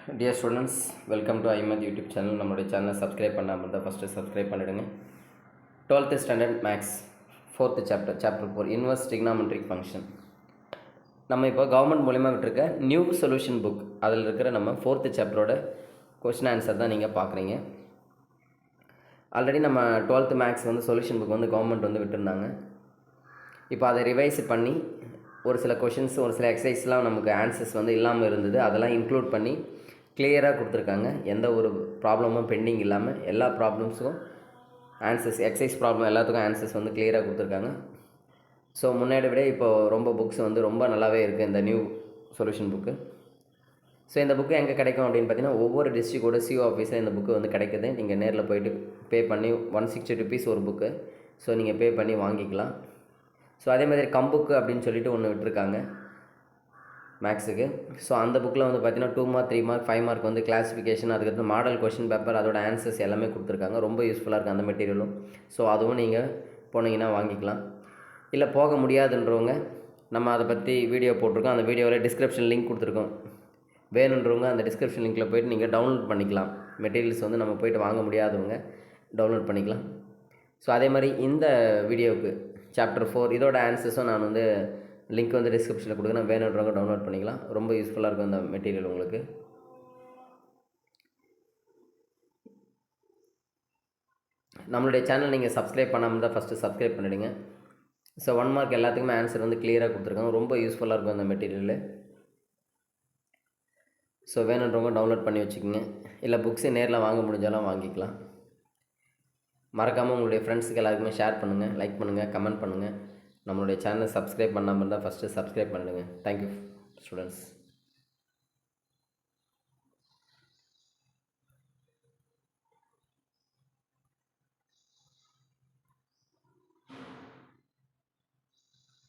Dear students, welcome to IMAD YouTube channel. நம்மளுடைய சேனலை subscribe பண்ணாமல் இருந்தால் ஃபஸ்ட்டு சப்ஸ்கிரைப் பண்ணிவிடுங்க. 12th standard maths 4th chapter 4 inverse trigonometric function. நம்ம இப்போ கவர்மெண்ட் மூலிமா விட்டுருக்க நியூ சொல்யூஷன் புக் அதில் இருக்கிற நம்ம 4th சாப்டரோட கொஸ்டின் ஆன்சர் தான் நீங்கள் பார்க்குறீங்க. ஆல்ரெடி நம்ம 12th maths solution book government விட்டுருந்தாங்க. இப்போ அதை ரிவைஸ் பண்ணி ஒரு சில கொஷின்ஸ் ஒரு சில எக்ஸசைஸ்லாம் நமக்கு ஆன்சர்ஸ் இல்லாமல் இருந்தது. அதெல்லாம் இன்க்ளூட் பண்ணி கிளியராக கொடுத்துருக்காங்க. எந்த ஒரு ப்ராப்ளமும் பெண்டிங் இல்லாமல் எல்லா ப்ராப்ளம்ஸுக்கும் ஆன்சர்ஸ், எக்ஸசைஸ் ப்ராப்ளம் எல்லாத்துக்கும் ஆன்சர்ஸ் கிளியராக கொடுத்துருக்காங்க. ஸோ முன்னாடி விட இப்போது ரொம்ப புக்ஸ் ரொம்ப நல்லாவே இருக்குது இந்த நியூ சொல்யூஷன் புக்கு. ஸோ இந்த புக்கு எங்கே கிடைக்கும் அப்படின்னு பார்த்தீங்கன்னா, ஒவ்வொரு டிஸ்ட்ரிக்டோட சிஓ ஆஃபீஸில் இந்த புக்கு கிடைக்குது. நீங்கள் நேரில் போய்ட்டு பே பண்ணி 160 rupees ஒரு புக்கு. ஸோ நீங்கள் பே பண்ணி வாங்கிக்கலாம். ஸோ அதே மாதிரி கம்புக்கு அப்படின்னு சொல்லிட்டு ஒன்று விட்டுருக்காங்க மேக்ஸுக்கு. ஸோ அந்த புக்கில் பார்த்தீங்கன்னா 2 mark 3 mark 5 mark கிளாஸிஃபிகேஷன், அதுக்கப்புறம் மாடல் கொஷின் பேப்பர், அதோட ஆன்சர்ஸ் எல்லாமே கொடுத்துருக்காங்க. ரொம்ப யூஸ்ஃபுல்லாக இருக்குது அந்த மெட்டீரியலும். ஸோ அதுவும் நீங்கள் போனீங்கன்னா வாங்கிக்கலாம். இல்லை போக முடியாதுன்றவங்க நம்ம அதை பற்றி வீடியோ போட்டிருக்கோம். அந்த வீடியோவில் டிஸ்கிரிப்ஷன் லிங்க் கொடுத்துருக்கோம். வேணுன்றவங்க அந்த டிஸ்கிரிப்ஷன் லிங்க்கில் போய்ட்டு நீங்கள் டவுன்லோட் பண்ணிக்கலாம். மெட்டீரியல்ஸ் நம்ம போய்ட்டு வாங்க முடியாதவங்க டவுன்லோட் பண்ணிக்கலாம். ஸோ அதே மாதிரி இந்த வீடியோவுக்கு சாப்டர் 4 இதோட ஆன்சர்ஸும் நான் லிங்க் டிஸ்கிரிப்ஷனில் கொடுக்குறேன். வேணுன்றவங்க டவுன்லோட் பண்ணிக்கலாம். ரொம்ப யூஸ்ஃபுல்லாக இருக்கும் அந்த மெட்டீரியல் உங்களுக்கு. நம்மளுடைய சேனல் நீங்கள் சப்ஸ்கிரைப் பண்ணாமல் இருந்தால் ஃபஸ்ட்டு சப்ஸ்கிரைப் பண்ணிவிடுங்க. ஸோ 1 mark எல்லாத்துக்குமே ஆன்சர் கிளியராக கொடுத்துருக்காங்க. ரொம்ப யூஸ்ஃபுல்லாக இருக்கும் அந்த மெட்டீரியல். ஸோ வேணுன்றவங்க டவுன்லோட் பண்ணி வச்சுக்கோங்க. இல்லை புக்ஸை நேரில் வாங்க முடிஞ்சாலும் வாங்கிக்கலாம். மறக்காமல் உங்களுடைய ஃப்ரெண்ட்ஸுக்கு எல்லாருக்குமே ஷேர் பண்ணுங்கள், லைக் பண்ணுங்கள், கமெண்ட் பண்ணுங்கள். நம்மளுடைய சேனலை சப்ஸ்கிரைப் பண்ணாமல் இருந்தால் ஃபஸ்ட்டு சப்ஸ்கிரைப் பண்ணிடுங்க. Thank you students.